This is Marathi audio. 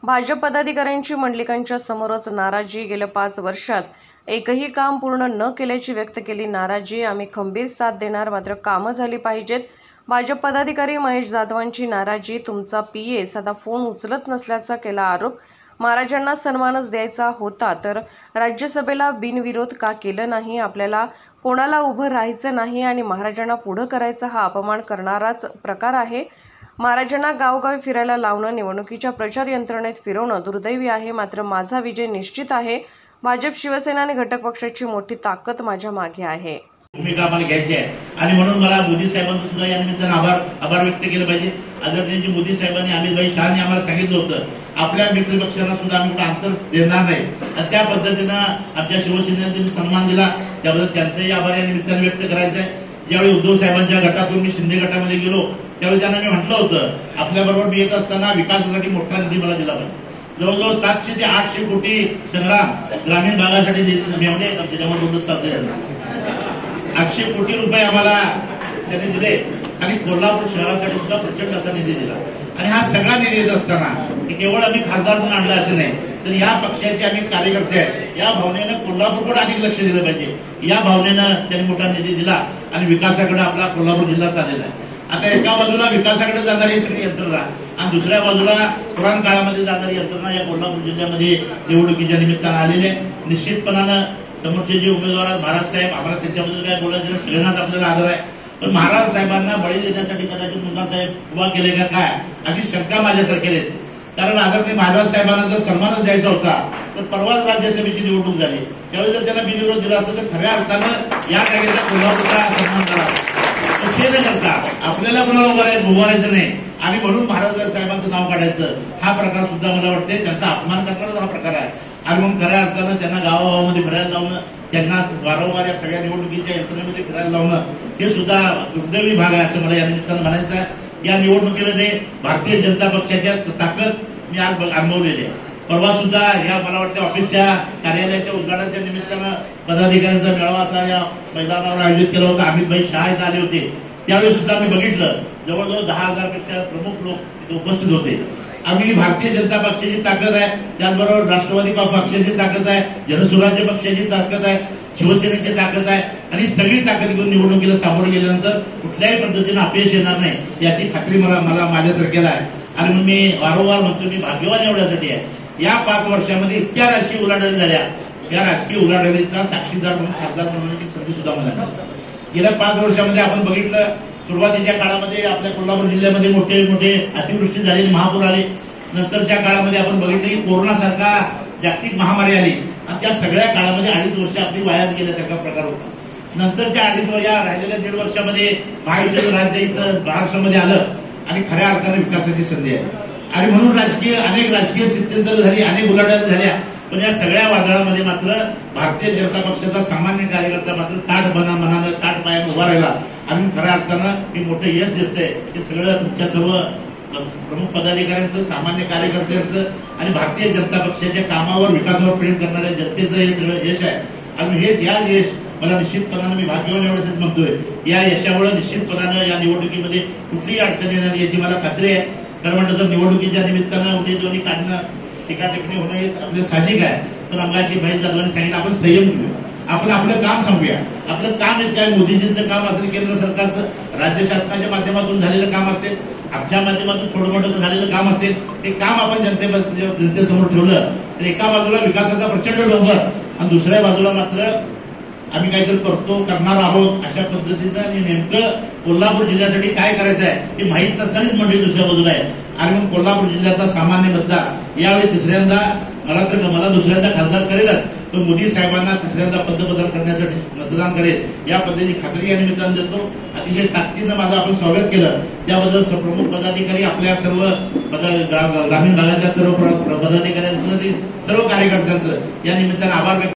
भाजप पदाधिकाऱ्यांची मंडलिकांच्या समोरच नाराजी। गेल्या 5 वर्षात एकही काम पूर्ण न केल्याची व्यक्त केली नाराजी। आम्ही खंबीर साथ देणार, मात्र कामं झाली पाहिजेत। भाजप पदाधिकारी महेश जाधवांची नाराजी। तुमचा पीए साधा फोन उचलत नसल्याचा केला आरोप। महाराजांना सन्मानच द्यायचा होता तर राज्यसभेला बिनविरोध का केलं नाही? आपल्याला कोणाला उभं राहायचं नाही आणि महाराजांना पुढं करायचा हा अपमान करणाराच प्रकार आहे। महाराजांना गावोगावी फिरायला लावणं, निवडणुकीच्या प्रचार यंत्रणेत फिरवणं दुर्दैवी आहे। मात्र माझा विजय निश्चित आहे। भाजप, शिवसेना आणि घटक पक्षाची मोठी ताकद माझ्या मागे आहे। भूमिका आम्हाला घ्यायची आहे आणि म्हणून मला मोदी साहेबांचं सुद्धा या निमित्तानं आभार व्यक्त केले पाहिजे। आदरणीय मोदी साहेबांनी अमित भाई शहानी आम्हाला सांगितलं होतं आपल्या मित्र पक्षांना सुद्धा आम्ही कुठं अंतर देणार नाही आणि त्या पद्धतीनं आमच्या शिवसेनेने त्यांनी सन्मान दिला, त्याबद्दल त्यांचंही आभार या निमित्तानं व्यक्त करायचं आहे। ज्यावेळी उद्धव साहेबांच्या गटातून मी शिंदे गटामध्ये गेलो त्यावेळी त्यांना मी म्हटलं होतं आपल्याबरोबर मी येत असताना विकासासाठी मोठा निधी मला दिला पाहिजे। जवळजवळ 700 ते 800 कोटी संग्राम ग्रामीण भागासाठी मिळवणे आहेत आमच्या, त्यामुळे बोलत साधे 800 कोटी रुपये आम्हाला त्यांनी दिले आणि कोल्हापूर शहरासाठी सुद्धा प्रचंड असा निधी दिला। आणि हा सगळा निधी येत असताना केवळ आम्ही खासदार म्हणून आणला असं नाही, तर या पक्षाचे आम्ही कार्यकर्ते आहेत, या भावनेनं कोल्हापूरकडे अधिक लक्ष दिलं पाहिजे, या भावनेनं त्यांनी मोठा निधी दिला आणि विकासाकडे आपला कोल्हापूर जिल्हा चाललेला आहे। आता एका बाजूला विकासाकडे जाणारी सगळी यंत्रणा आणि दुसऱ्या बाजूला पुराण काळामध्ये जाणारी यंत्रणा या कोल्हापूर जिल्ह्यामध्ये निवडणुकीच्या निमित्तानं आलेली आहे। निश्चितपणानं समोरचे जे उमेदवार आहेत महाराज साहेब, आम्हाला त्याच्याबद्दल काय बोलायचं सगळ्यांनाच आपल्याला आदर आहे, पण महाराज साहेबांना बळी देण्यासाठी कदाचित मुन्ना साहेब उभा केले का काय अशी शंका माझ्यासारखे येते। कारण आदरणीय महाराज साहेबांना जर सन्मानच द्यायचा होता तर परवाच राज्यसभेची निवडणूक झाली, त्यावेळी जर त्यांना बिनविरोध दिला असतं तर खऱ्या अर्थानं या जागेचा कोल्हापूरचा सन्मान करा, ते न करता आपल्याला कोणाला उभारायचं नाही आणि म्हणून महाराज साहेबांचं नाव काढायचं हा प्रकार सुद्धा मला वाटते त्यांचा अपमान करणारा हा प्रकार आहे। आणि मग खऱ्या अर्थानं त्यांना गावागावामध्ये फिरायला लावणं, त्यांना वारंवार या सगळ्या निवडणुकीच्या यंत्रणेमध्ये फिरायला लावणं हे सुद्धा दुर्दैवी भाग आहे असं मला या निमित्तानं म्हणायचं आहे। या निवडणुकीमध्ये भारतीय जनता पक्षाच्या ताकद मी आज अनुभवलेली आहे। परवा सुद्धा या मला वाटतं ऑफिसच्या कार्यालयाच्या उद्घाटनाच्या निमित्तानं पदाधिकाऱ्यांचा मेळावा असा या मैदानावर आयोजित केला होता। अमित भाई शहा इथं आले होते, त्यावेळी सुद्धा मी बघितलं जवळजवळ 10,000 पेक्षा प्रमुख लोक इथे उपस्थित होते। आम्ही भारतीय जनता पक्षाची ताकद आहे, त्याचबरोबर राष्ट्रवादी पक्षाची ताकद आहे, जनसुराज्य पक्षाची ताकद आहे, शिवसेनेची ताकद आहे आणि सगळी ताकद घेऊन निवडणुकीला सामोरं गेल्यानंतर कुठल्याही पद्धतीनं अपयश येणार नाही याची खात्री मला माझ्यासारख्याला आहे। आणि मग मी वारंवार म्हणतो मी भाग्यवान एवढ्यासाठी आहे, या 5 वर्षामध्ये इतक्या राजकीय उलाढाली झाल्या, या राजकीय उलाढालीचा साक्षीदार म्हणून खासदार बनवण्याची संधी सुद्धा मला मिळाली। गेल्या 5 वर्षामध्ये आपण बघितलं सुरुवातीच्या काळामध्ये आपल्या कोल्हापूर जिल्ह्यामध्ये मोठे मोठे अतिवृष्टी झालेली, महापूर आले, नंतरच्या काळामध्ये आपण बघितलं की कोरोनासारखा जागतिक महामारी आली आणि त्या सगळ्या काळामध्ये 2.5 वर्ष आपली वायाच गेल्यासारखा प्रकार होता। नंतरच्या 2.5 या राहिलेल्या 1.5 वर्षामध्ये महायुतीचं राज्य इथं महाराष्ट्रामध्ये आलं आणि खऱ्या अर्थाने विकासाची संधी आहे। आणि म्हणून अनेक राजकीय स्थित्यंतर झाली, अनेक उलाढाली झाल्या, पण या सगळ्या वादळामध्ये मात्र भारतीय जनता पक्षाचा सामान्य कार्यकर्ता मात्र मनानं ताठ पायानं उभा राहिला आणि खऱ्या अर्थानं हे मोठं यश दिसतंय। हे सगळं तुमच्या सर्व प्रमुख पदाधिकाऱ्यांचं, सामान्य कार्यकर्त्यांचं आणि भारतीय जनता पक्षाच्या कामावर, विकासावर प्रेम करणाऱ्या जनतेचं हे सगळं यश आहे। आणि याच यश मला निश्चितपणानं मी भाग्यवान एवढ्यासाठी म्हणतोय, या यशामुळे निश्चितपणानं या निवडणुकीमध्ये कुठलीही अडचण येणार याची मला खात्री आहे। खरं म्हणलं तर निवडणुकीच्या निमित्तानं उमेदवारी काढणं, टीकाटिप्पणी होणं हे आपलं साहजिक आहे, पण मगाशी महेश जाधवांनी सांगितलं आपण संयम घेऊया, आपण आपलं काम सांगूया। आपलं काम येत काय, मोदीजींचं काम असेल, केंद्र सरकारचं, राज्य शासनाच्या माध्यमातून झालेलं काम असेल, आमच्या माध्यमातून थोडं मोठं झालेलं काम असेल, ते काम आपण जनतेसमोर ठेवलं तर एका बाजूला विकासाचा प्रचंड डोंगर आणि दुसऱ्या बाजूला मात्र आम्ही काहीतरी करणार आहोत अशा पद्धतीचं आणि नेमकं कोल्हापूर जिल्ह्यासाठी काय करायचं आहे हे माहीत नसतानाच मंडळी दुसऱ्या बाजूला आहे। आणि मग कोल्हापूर जिल्ह्याचा सामान्य मतदार यावेळी तिसऱ्यांदा मला दुसऱ्यांदा खासदार करेलच, पण मोदी साहेबांना तिसऱ्यांदा पंतप्रधान करण्यासाठी मतदान करेल या पद्धतीची खात्री या निमित्तानं देतो। अतिशय ताकदीनं माझं आपण स्वागत केलं त्याबद्दल प्रमुख पदाधिकारी, आपल्या सर्व ग्रामीण भागातल्या सर्व पदाधिकाऱ्यांचं, सर्व कार्यकर्त्यांचं या निमित्तानं आभार व्यक्त